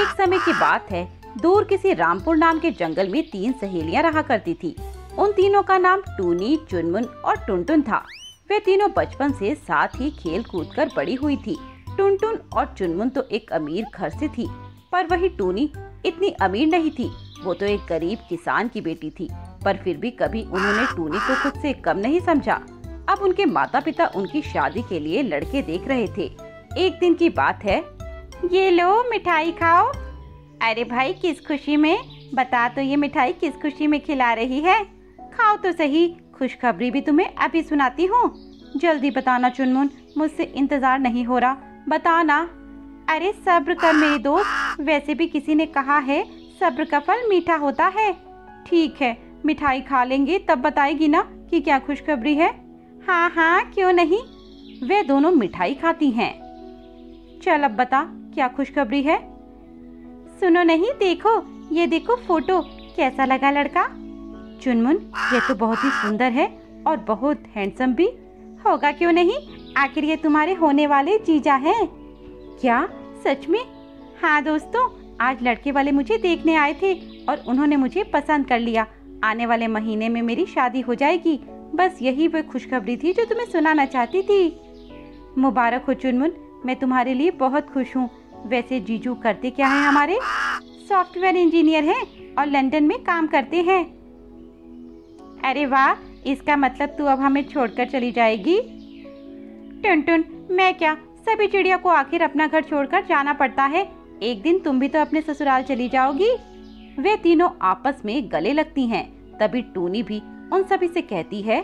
एक समय की बात है, दूर किसी रामपुर नाम के जंगल में 3 सहेलियां रहा करती थी। उन तीनों का नाम टूनी, चुनमुन और टुनटुन था। वे तीनों बचपन से साथ ही खेल कूद कर बड़ी हुई थी। टुनटुन और चुनमुन तो एक अमीर घर से थी, पर वही टूनी इतनी अमीर नहीं थी। वो तो एक गरीब किसान की बेटी थी, पर फिर भी कभी उन्होंने टूनी को खुद से कम नहीं समझा। अब उनके माता पिता उनकी शादी के लिए लड़के देख रहे थे। एक दिन की बात है, ये लो मिठाई खाओ। अरे भाई, किस खुशी में? बता तो, ये मिठाई किस खुशी में खिला रही है? खाओ तो सही, खुशखबरी भी तुम्हें अभी सुनाती हूँ। जल्दी बताना चुनमुन, मुझसे इंतजार नहीं हो रहा, बताना। अरे सब्र कर मेरे दोस्त, वैसे भी किसी ने कहा है सब्र का फल मीठा होता है। ठीक है, मिठाई खा लेंगे तब बताएगी ना कि क्या खुशखबरी है। हाँ हाँ, क्यों नहीं। वे दोनों मिठाई खाती हैं। चल अब बता, क्या खुशखबरी है? सुनो नहीं, देखो, ये देखो फोटो, कैसा लगा लड़का? चुनमुन, ये तो बहुत ही सुंदर है और बहुत हैंडसम भी होगा, क्यों नहीं? आखिर ये तुम्हारे होने वाले जीजा हैं। क्या सच में? हाँ दोस्तों, आज लड़के वाले मुझे देखने आए थे और उन्होंने मुझे पसंद कर लिया। आने वाले महीने में मेरी शादी हो जाएगी। बस यही वो खुशखबरी थी जो तुम्हें सुनाना चाहती थी। मुबारक हो चुनमुन, मैं तुम्हारे लिए बहुत खुश हूँ। वैसे जीजू करते क्या हैं हमारे? सॉफ्टवेयर इंजीनियर हैं और लंदन में काम करते हैं। अरे वाह, इसका मतलब तू अब हमें छोड़कर चली जाएगी? टुनटुन, मैं क्या, सभी चिड़िया को आखिर अपना घर छोड़कर जाना पड़ता है। एक दिन तुम भी तो अपने ससुराल चली जाओगी। वे तीनों आपस में गले लगती हैं। तभी टूनी भी उन सभी से कहती है,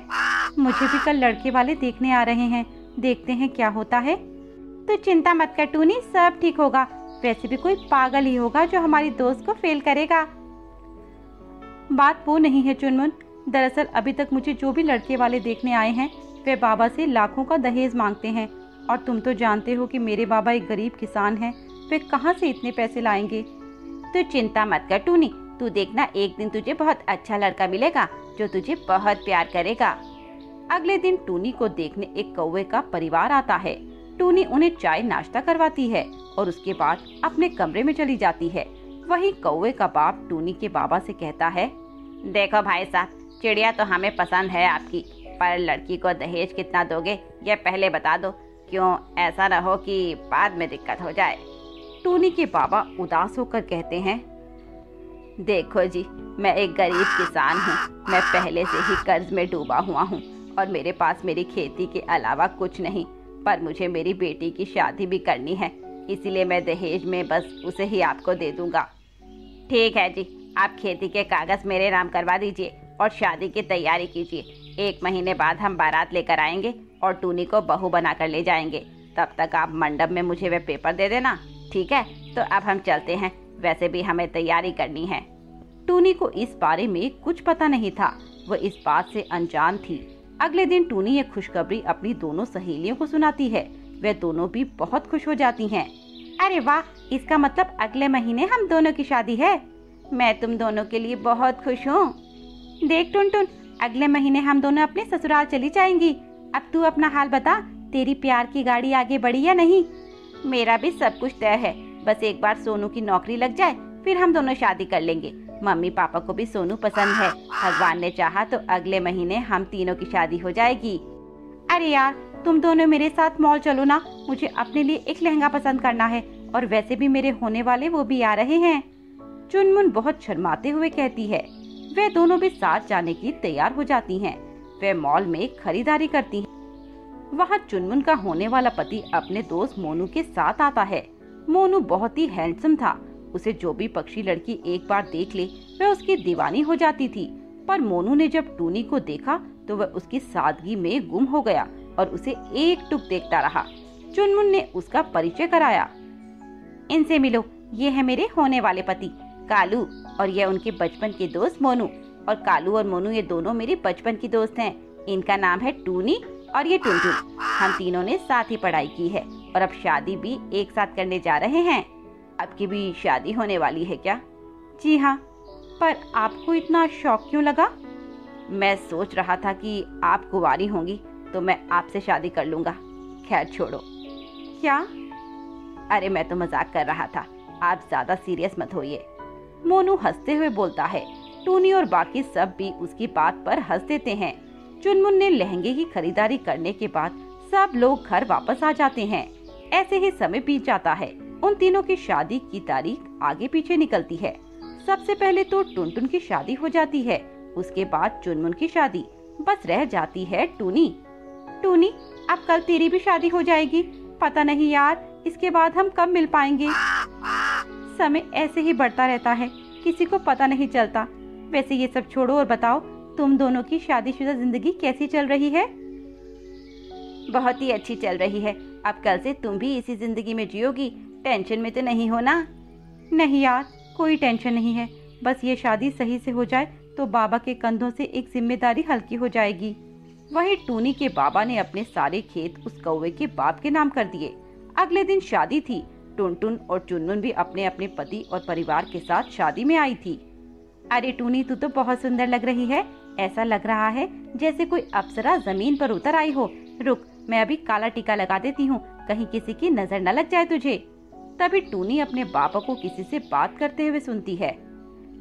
मुझे भी कल लड़के वाले देखने आ रहे हैं, देखते हैं क्या होता है। तो चिंता मत कर टूनी, सब ठीक होगा। वैसे भी कोई पागल ही होगा जो हमारी दोस्त को फेल करेगा। बात वो नहीं है चुनमुन, दरअसल अभी तक मुझे जो भी लड़के वाले देखने आए हैं वे बाबा से लाखों का दहेज मांगते हैं, और तुम तो जानते हो कि मेरे बाबा एक गरीब किसान हैं, वे कहाँ से इतने पैसे लाएंगे। तो चिंता मत कर टूनी, तू देखना, एक दिन तुझे बहुत अच्छा लड़का मिलेगा जो तुझे बहुत प्यार करेगा। अगले दिन टूनी को देखने एक कौवे का परिवार आता है। टूनी उन्हें चाय नाश्ता करवाती है और उसके बाद अपने कमरे में चली जाती है। वही कौवे का बाप टूनी के बाबा से कहता है, देखो भाई साहब, चिड़िया तो हमें पसंद है आपकी, पर लड़की को दहेज कितना दोगे ये पहले बता दो, क्यों ऐसा न हो कि बाद में दिक्कत हो जाए। टूनी के बाबा उदास होकर कहते हैं, देखो जी, मैं एक गरीब किसान हूँ, मैं पहले से ही कर्ज में डूबा हुआ हूँ और मेरे पास मेरी खेती के अलावा कुछ नहीं, पर मुझे मेरी बेटी की शादी भी करनी है, इसीलिए मैं दहेज में बस उसे ही आपको दे दूंगा। ठीक है जी, आप खेती के कागज मेरे नाम करवा दीजिए और शादी की तैयारी कीजिए। 1 महीने बाद हम बारात लेकर आएंगे और टूनी को बहू बना कर ले जाएंगे। तब तक आप मंडप में मुझे वे पेपर दे देना, ठीक है? तो अब हम चलते हैं, वैसे भी हमें तैयारी करनी है। टूनी को इस बारे में कुछ पता नहीं था, वह इस बात से अनजान थी। अगले दिन टूनी ये खुशखबरी अपनी दोनों सहेलियों को सुनाती है। वे दोनों भी बहुत खुश हो जाती हैं। अरे वाह, इसका मतलब अगले महीने हम दोनों की शादी है। मैं तुम दोनों के लिए बहुत खुश हूँ। देख टुनटुन, अगले महीने हम दोनों अपने ससुराल चली जाएंगी। अब तू अपना हाल बता, तेरी प्यार की गाड़ी आगे बढ़ी या नहीं? मेरा भी सब कुछ तय है, बस एक बार सोनू की नौकरी लग जाए, फिर हम दोनों शादी कर लेंगे। मम्मी पापा को भी सोनू पसंद है, भगवान ने चाहा तो अगले महीने हम तीनों की शादी हो जाएगी। अरे यार, तुम दोनों मेरे साथ मॉल चलो ना, मुझे अपने लिए एक लहंगा पसंद करना है, और वैसे भी मेरे होने वाले वो भी आ रहे हैं। चुनमुन बहुत शर्माते हुए कहती है। वे दोनों भी साथ जाने की तैयार हो जाती हैं। वे मॉल में खरीदारी करती हैं। वहाँ चुनमुन का होने वाला पति अपने दोस्त मोनू के साथ आता है। मोनू बहुत ही हैंडसम था। उसे जो भी पक्षी लड़की एक बार देख ले वह उसकी दीवानी हो जाती थी। पर मोनू ने जब टूनी को देखा तो वह उसकी सादगी में गुम हो गया और उसे एक टुक देखता रहा। चुनमुन ने उसका परिचय कराया। इनसे मिलो, ये है मेरे होने वाले पति कालू, और ये उनके बचपन के दोस्त मोनू। और कालू और मोनू ये दोनों मेरी बचपन की दोस्त हैं। इनका नाम है टूनी और ये टुनटुन। हम तीनों ने साथ ही पढ़ाई की है और अब शादी भी एक साथ करने जा रहे हैं। आपकी भी शादी होने वाली है क्या? जी हाँ, पर आपको इतना शौक क्यों लगा? मैं सोच रहा था कि आप कुंवारी होंगी तो मैं आपसे शादी कर लूंगा। खैर छोड़ो। क्या? अरे मैं तो मजाक कर रहा था। आप ज्यादा सीरियस मत होइए। मोनू हंसते हुए बोलता है। टूनी और बाकी सब भी उसकी बात पर हंस देते हैं। चुनमुन ने लहंगे की खरीदारी करने के बाद सब लोग घर वापस आ जाते हैं। ऐसे ही समय बीत जाता है। उन तीनों की शादी की तारीख आगे पीछे निकलती है। सबसे पहले तो टुनटुन की शादी हो जाती है, उसके बाद चुनमुन की शादी, बस रह जाती है टूनी। टूनी, अब कल तेरी भी शादी हो जाएगी। पता नहीं यार, इसके बाद हम कब मिल पाएंगे। समय ऐसे ही बढ़ता रहता है, किसी को पता नहीं चलता। वैसे ये सब छोड़ो और बताओ, तुम दोनों की शादीशुदा जिंदगी कैसी चल रही है? बहुत ही अच्छी चल रही है। अब कल से तुम भी इसी जिंदगी में जियोगी, टेंशन में तो नहीं हो ना? नहीं यार, कोई टेंशन नहीं है। बस ये शादी सही से हो जाए तो बाबा के कंधों से एक जिम्मेदारी हल्की हो जाएगी। वहीं टूनी के बाबा ने अपने सारे खेत उस कौवे के बाप के नाम कर दिए। अगले दिन शादी थी। टुनटुन और चुनमुन भी अपने अपने पति और परिवार के साथ शादी में आई थी। अरे टूनी, तू तो बहुत सुंदर लग रही है। ऐसा लग रहा है जैसे कोई अप्सरा जमीन पर उतर आई हो। रुक, मैं अभी काला टीका लगा देती हूँ, कहीं किसी की नजर न लग जाए तुझे। तभी टूनी अपने बाबा को किसी से बात करते हुए सुनती है।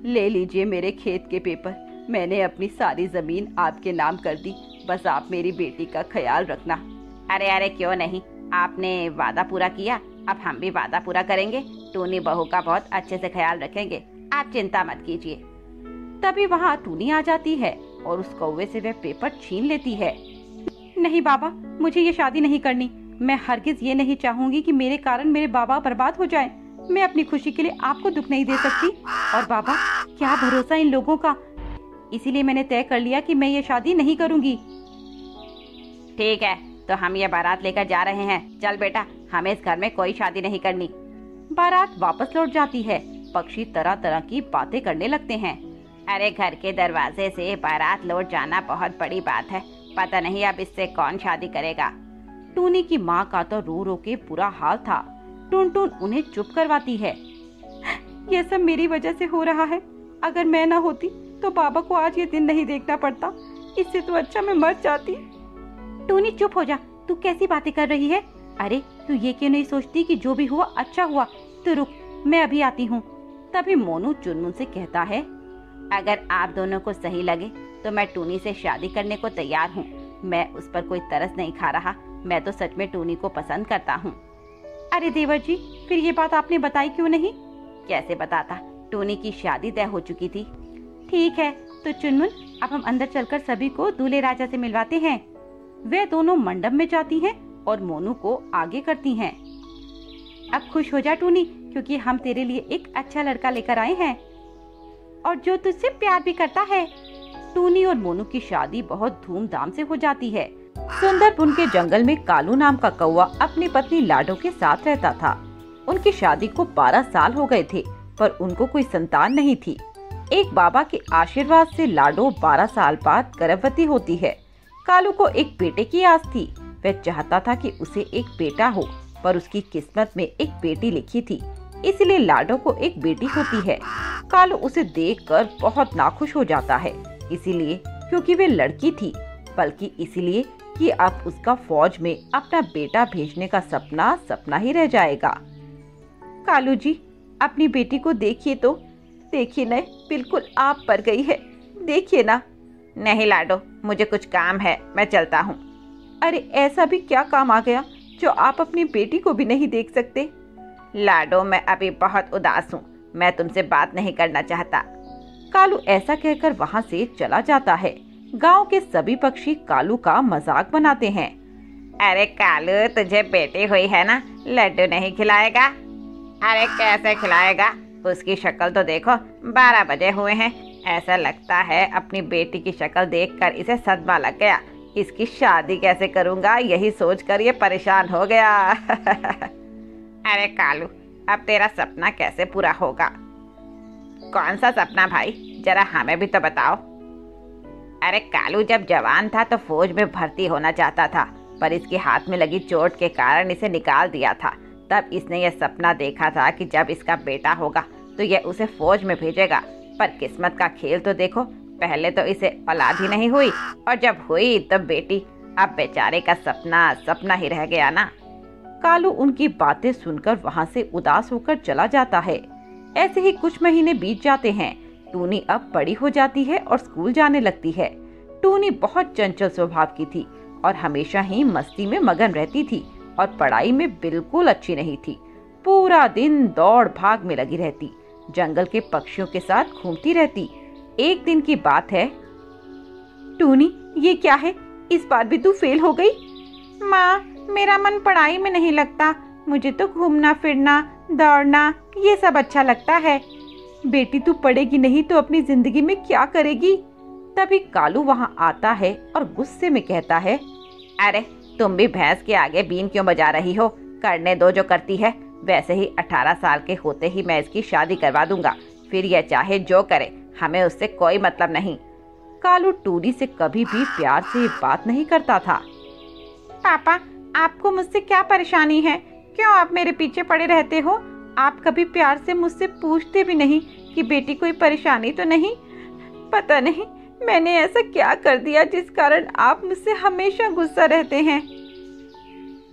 ले लीजिए मेरे खेत के पेपर, मैंने अपनी सारी जमीन आपके नाम कर दी। बस आप मेरी बेटी का ख्याल रखना। अरे अरे क्यों नहीं, आपने वादा पूरा किया, अब हम भी वादा पूरा करेंगे। टूनी बहू का बहुत अच्छे से ख्याल रखेंगे, आप चिंता मत कीजिए। तभी वहाँ टूनी आ जाती है और उस कौवे से वह पेपर छीन लेती है। नहीं बाबा, मुझे ये शादी नहीं करनी। मैं हरगिज ये नहीं चाहूंगी कि मेरे कारण मेरे बाबा बर्बाद हो जाएं। मैं अपनी खुशी के लिए आपको दुख नहीं दे सकती। और बाबा, क्या भरोसा इन लोगों का, इसीलिए मैंने तय कर लिया कि मैं ये शादी नहीं करूंगी। ठीक है, तो हम ये बारात लेकर जा रहे हैं। चल बेटा, हमें इस घर में कोई शादी नहीं करनी। बारात वापस लौट जाती है। पक्षी तरह तरह की बातें करने लगते हैं। अरे घर के दरवाजे से बारात लौट जाना बहुत बड़ी बात है। पता नहीं अब इससे कौन शादी करेगा। टूनी की माँ का तो रो रो के बुरा हाल था। टुनटुन उन्हें चुप करवाती है। ये सब मेरी वजह से हो रहा है। अगर मैं ना होती तो बाबा को आज ये दिन नहीं देखना पड़ता। इससे तो अच्छा मैं मर जाती। टूनी चुप हो जा, तू कैसी बातें कर रही है? अरे तू ये क्यों नहीं सोचती कि जो भी हुआ अच्छा हुआ? तो रुक, मैं अभी आती हूँ। तभी मोनू चुनमुन से कहता है, अगर आप दोनों को सही लगे तो मैं टूनी से शादी करने को तैयार हूँ। मैं उस पर कोई तरस नहीं खा रहा, मैं तो सच में टूनी को पसंद करता हूँ। अरे देवर जी, फिर ये बात आपने बताई क्यों नहीं? कैसे बताता, टूनी की शादी तय हो चुकी थी। ठीक है, तो चुनमुन, अब हम अंदर चलकर सभी को दूल्हे राजा से मिलवाते हैं। वे दोनों मंडप में जाती हैं और मोनू को आगे करती हैं। अब खुश हो जा टूनी, क्योंकि हम तेरे लिए एक अच्छा लड़का लेकर आए हैं और जो तुझसे प्यार भी करता है। टूनी और मोनू की शादी बहुत धूमधाम से हो जाती है। सुंदरपुर के जंगल में कालू नाम का कौवा अपनी पत्नी लाडो के साथ रहता था। उनकी शादी को 12 साल हो गए थे, पर उनको कोई संतान नहीं थी। एक बाबा के आशीर्वाद से लाडो 12 साल बाद गर्भवती होती है। कालू को एक बेटे की आस थी। वह चाहता था कि उसे एक बेटा हो, पर उसकी किस्मत में एक बेटी लिखी थी, इसलिए लाडो को एक बेटी होती है। कालू उसे देखकर बहुत नाखुश हो जाता है, इसीलिए क्योंकि वे लड़की थी, बल्कि इसलिए कि अब उसका फौज में अपना बेटा भेजने का सपना सपना ही रह जाएगा। कालू जी, अपनी बेटी को देखिए तो, देखिए न, बिल्कुल आप पर गई है, देखिए ना। नहीं लाडो, मुझे कुछ काम है, मैं चलता हूँ। अरे ऐसा भी क्या काम आ गया जो आप अपनी बेटी को भी नहीं देख सकते? लाडो, मैं अभी बहुत उदास हूँ, मैं तुमसे बात नहीं करना चाहता। कालू ऐसा कहकर वहाँ से चला जाता है। गांव के सभी पक्षी कालू का मजाक बनाते हैं। अरे कालू, तुझे बेटी हुई है ना, लड्डू नहीं खिलाएगा? अरे कैसे खिलाएगा, उसकी शक्ल तो देखो, 12 बजे हुए हैं। ऐसा लगता है अपनी बेटी की शक्ल देखकर इसे सदमा लग गया। इसकी शादी कैसे करूंगा, यही सोचकर ये परेशान हो गया। अरे कालू, अब तेरा सपना कैसे पूरा होगा? कौन सा सपना भाई, जरा हमें भी तो बताओ। अरे कालू जब जवान था तो फौज में भर्ती होना चाहता था, पर इसके हाथ में लगी चोट के कारण इसे निकाल दिया था। तब इसने यह सपना देखा था कि जब इसका बेटा होगा तो यह उसे फौज में भेजेगा। पर किस्मत का खेल तो देखो, पहले तो इसे औलाद ही नहीं हुई, और जब हुई तब बेटी। अब बेचारे का सपना सपना ही रह गया ना। कालू उनकी बातें सुनकर वहाँ से उदास होकर चला जाता है। ऐसे ही कुछ महीने बीत जाते हैं। टूनी अब बड़ी हो जाती है और स्कूल जाने लगती है। टूनी बहुत चंचल स्वभाव की थी और हमेशा ही मस्ती में मगन रहती थी और पढ़ाई में बिल्कुल अच्छी नहीं थी। पूरा दिन दौड़ भाग में लगी रहती, जंगल के पक्षियों के साथ घूमती रहती। एक दिन की बात है। टूनी, ये क्या है? इस बार भी तू फेल हो गई। माँ, मेरा मन पढ़ाई में नहीं लगता। मुझे तो घूमना फिरना, दौड़ना ये सब अच्छा लगता है। बेटी, तू पढ़ेगी नहीं तो अपनी जिंदगी में क्या करेगी? तभी कालू वहाँ आता है और गुस्से में कहता है, अरे तुम भी भैंस के आगे बीन क्यों बजा रही हो? करने दो जो करती है। वैसे ही 18 साल के होते ही मैं इसकी शादी करवा दूंगा, फिर यह चाहे जो करे, हमें उससे कोई मतलब नहीं। कालू टूनी से कभी भी प्यार से बात नहीं करता था। पापा, आपको मुझसे क्या परेशानी है? क्यों आप मेरे पीछे पड़े रहते हो? आप कभी प्यार से मुझसे पूछते भी नहीं कि बेटी कोई परेशानी तो नहीं? पता नहीं मैंने ऐसा क्या कर दिया जिस कारण आप मुझसे हमेशा गुस्सा रहते हैं।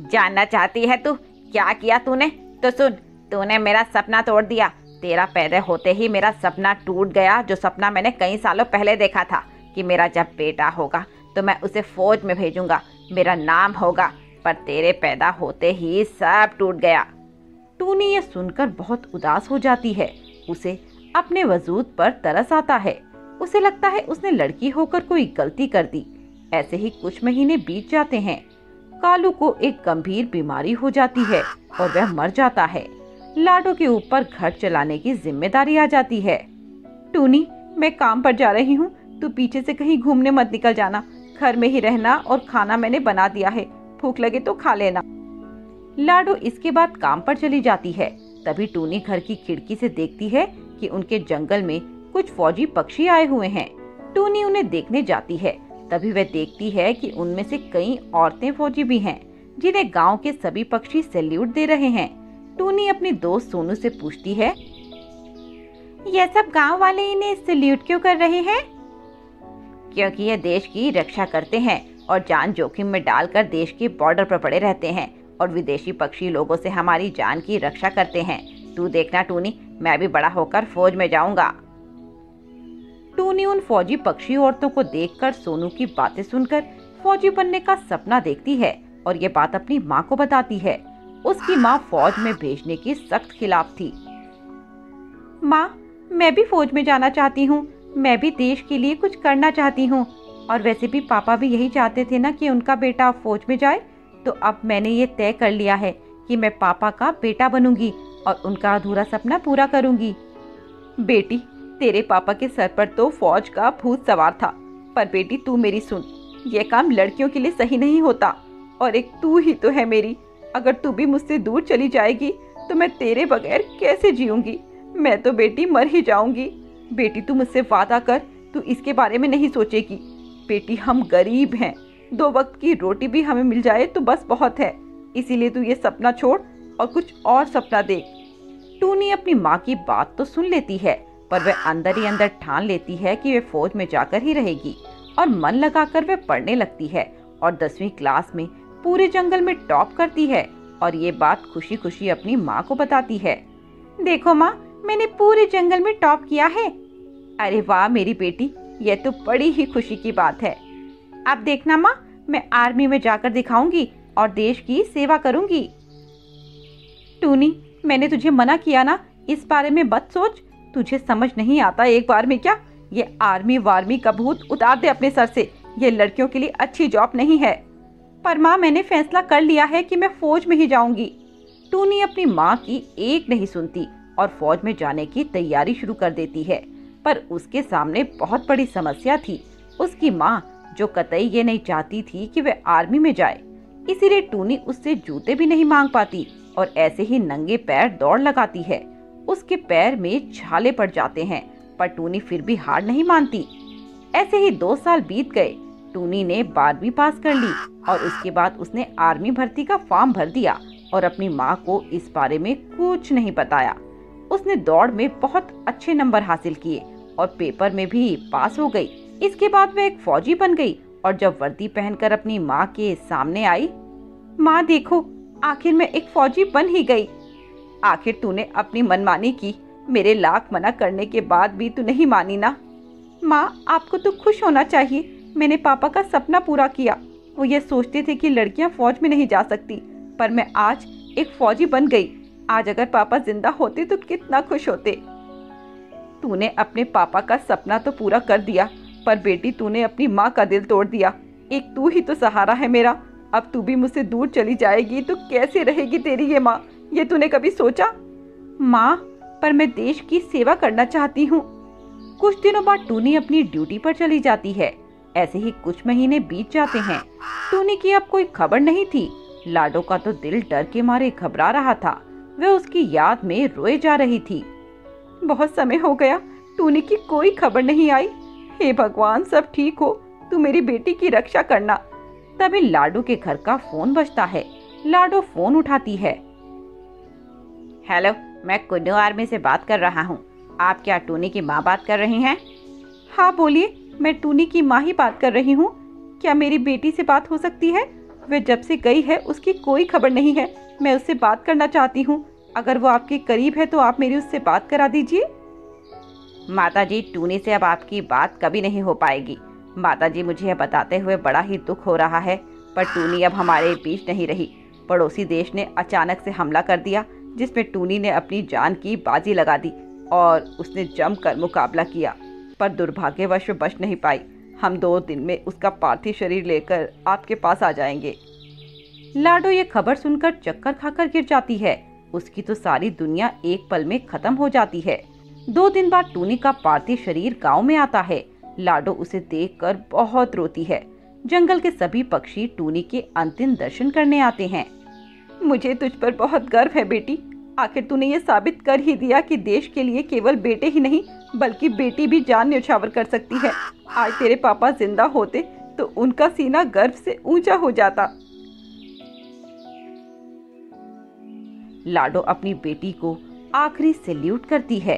जानना चाहती है तू? क्या किया तूने? तो सुन, तूने मेरा सपना तोड़ दिया। तेरा पैदा होते ही मेरा सपना टूट गया, जो सपना मैंने कई सालों पहले देखा था कि मेरा जब बेटा होगा तो मैं उसे फौज में भेजूंगा, मेरा नाम होगा। पर तेरे पैदा होते ही सब टूट गया। टूनी ये सुनकर बहुत उदास हो जाती है। उसे अपने वजूद पर तरस आता है। उसे लगता है उसने लड़की होकर कोई गलती कर दी। ऐसे ही कुछ महीने बीत जाते हैं। कालू को एक गंभीर बीमारी हो जाती है और वह मर जाता है। लाडो के ऊपर घर चलाने की जिम्मेदारी आ जाती है। टूनी, मैं काम पर जा रही हूँ, तू पीछे से कहीं घूमने मत निकल जाना। घर में ही रहना और खाना मैंने बना दिया है, भूख लगे तो खा लेना। लाडो इसके बाद काम पर चली जाती है। तभी टूनी घर की खिड़की से देखती है कि उनके जंगल में कुछ फौजी पक्षी आए हुए हैं। टूनी उन्हें देखने जाती है। तभी वह देखती है कि उनमें से कई औरतें फौजी भी हैं, जिन्हें गांव के सभी पक्षी सैल्यूट दे रहे हैं। टूनी अपनी दोस्त सोनू से पूछती है, यह सब गांव वाले इन्हें सैल्यूट क्यों कर रहे हैं? क्योंकि ये देश की रक्षा करते हैं और जान जोखिम में डालकर देश के बॉर्डर पर पड़े रहते हैं और विदेशी पक्षी लोगों से हमारी जान की रक्षा करते हैं। तू देखना टूनी, मैं भी बड़ा होकर फौज में जाऊंगा। टूनी उन फौजी पक्षी औरतों को देखकर सोनू की बातें सुनकर फौजी बनने का सपना देखती है और ये बात अपनी माँ को बताती है। उसकी माँ फौज में भेजने की सख्त खिलाफ थी। माँ, मैं भी फौज में जाना चाहती हूँ। मैं भी देश के लिए कुछ करना चाहती हूँ। और वैसे भी पापा भी यही चाहते थे ना कि उनका बेटा फौज में जाए। तो अब मैंने ये तय कर लिया है कि मैं पापा का बेटा बनूंगी और उनका अधूरा सपना पूरा करूंगी। बेटी, तेरे पापा के सर पर तो फौज का भूत सवार था, पर बेटी तू मेरी सुन, ये काम लड़कियों के लिए सही नहीं होता। और एक तू ही तो है मेरी। अगर तू भी मुझसे दूर चली जाएगी तो मैं तेरे बगैर कैसे जीऊंगी? मैं तो बेटी मर ही जाऊंगी। बेटी तू मुझसे वादा कर, तू इसके बारे में नहीं सोचेगी। बेटी, हम गरीब हैं, 2 वक्त की रोटी भी हमें मिल जाए तो बस बहुत है। इसीलिए तू ये सपना छोड़ और कुछ और सपना देख। टूनी अपनी माँ की बात तो सुन लेती है, पर वह अंदर ही अंदर ठान लेती है कि वे फौज में जाकर ही रहेगी और मन लगाकर वह पढ़ने लगती है और 10वीं क्लास में पूरे जंगल में टॉप करती है और ये बात खुशी खुशी अपनी माँ को बताती है। देखो माँ, मैंने पूरे जंगल में टॉप किया है। अरे वाह मेरी बेटी, यह तो बड़ी ही खुशी की बात है। अब देखना माँ, मैं आर्मी में जाकर दिखाऊंगी और देश की सेवा करूंगी। टूनी, मैंने तुझे मना किया ना, इस बारे में मत सोच। तुझे समझ नहीं आता एक बार में क्या? ये आर्मी वार्मी का भूत उतार दे अपने सर से। ये लड़कियों के लिए अच्छी जॉब नहीं है। पर माँ, मैंने फैसला कर लिया है कि मैं फौज में ही जाऊंगी। टूनी अपनी माँ की एक नहीं सुनती और फौज में जाने की तैयारी शुरू कर देती है। पर उसके सामने बहुत बड़ी समस्या थी। उसकी माँ, जो कतई ये नहीं चाहती थी कि वह आर्मी में जाए, इसीलिए टूनी उससे जूते भी नहीं मांग पाती और ऐसे ही नंगे पैर दौड़ लगाती है। उसके पैर में छाले पड़ जाते हैं, पर टूनी फिर भी हार नहीं मानती। ऐसे ही 2 साल बीत गए। टूनी ने 12वीं पास कर ली और उसके बाद उसने आर्मी भर्ती का फॉर्म भर दिया और अपनी माँ को इस बारे में कुछ नहीं बताया। उसने दौड़ में बहुत अच्छे नंबर हासिल किए और पेपर में भी पास हो गई। इसके बाद वह एक फौजी बन गई और जब वर्दी पहनकर अपनी माँ के सामने आई, माँ देखो, आखिर मैं एक फौजी बन ही गई। आखिर तूने अपनी मनमानी की, मेरे लाख मना करने के बाद भी तू नहीं मानी ना। माँ, आपको तो खुश होना चाहिए, मैंने पापा का सपना पूरा किया। वो ये सोचते थे कि लड़कियां फौज में नहीं जा सकती, पर मैं आज एक फौजी बन गई। आज अगर पापा जिंदा होते तो कितना खुश होते। तूने अपने पापा का सपना तो पूरा कर दिया, पर बेटी तूने अपनी माँ का दिल तोड़ दिया। एक तू ही तो सहारा है मेरा। अब तू भी मुझसे दूर चली जाएगी तो कैसे रहेगी तेरी ये माँ, ये तूने कभी सोचा? माँ, पर मैं देश की सेवा करना चाहती हूँ। कुछ दिनों बाद टूनी अपनी ड्यूटी पर चली जाती है। ऐसे ही कुछ महीने बीत जाते हैं। टूनी की अब कोई खबर नहीं थी। लाडो का तो दिल डर के मारे घबरा रहा था। वह उसकी याद में रोए जा रही थी। बहुत समय हो गया, टूनी की कोई खबर नहीं आई। हे भगवान, सब ठीक हो, तू मेरी बेटी की रक्षा करना। तभी लाडो के घर का फोन बजता है। लाडो फोन उठाती है। हेलो, मैं कुन्नू आर्मी से बात कर रहा हूँ। आप क्या टूनी की माँ बात कर रही हैं? हाँ बोलिए, मैं टूनी की माँ ही बात कर रही हूँ। क्या मेरी बेटी से बात हो सकती है? वह जब से गई है उसकी कोई खबर नहीं है। मैं उससे बात करना चाहती हूँ। अगर वो आपके करीब है तो आप मेरी उससे बात करा दीजिए। माताजी, टूनी से अब आपकी बात कभी नहीं हो पाएगी। माताजी, मुझे यह बताते हुए बड़ा ही दुख हो रहा है, पर टूनी अब हमारे बीच नहीं रही। पड़ोसी देश ने अचानक से हमला कर दिया, जिसमें टूनी ने अपनी जान की बाजी लगा दी और उसने जमकर मुकाबला किया, पर दुर्भाग्यवश बच नहीं पाई। हम 2 दिन में उसका पार्थिव शरीर लेकर आपके पास आ जाएंगे। लाडो ये खबर सुनकर चक्कर खाकर गिर जाती है। उसकी तो सारी दुनिया एक पल में खत्म हो जाती है। 2 दिन बाद टूनी का पार्थिव शरीर गांव में आता है। लाडो उसे देखकर बहुत रोती है। जंगल के सभी पक्षी टूनी के अंतिम दर्शन करने आते हैं। मुझे तुझ पर बहुत गर्व है बेटी। आखिर तूने ये साबित कर ही दिया कि देश के लिए केवल बेटे ही नहीं बल्कि बेटी भी जान न्यौछावर कर सकती है। आज तेरे पापा जिंदा होते तो उनका सीना गर्व से ऊंचा हो जाता। लाडो अपनी बेटी को आखिरी सैल्यूट करती है।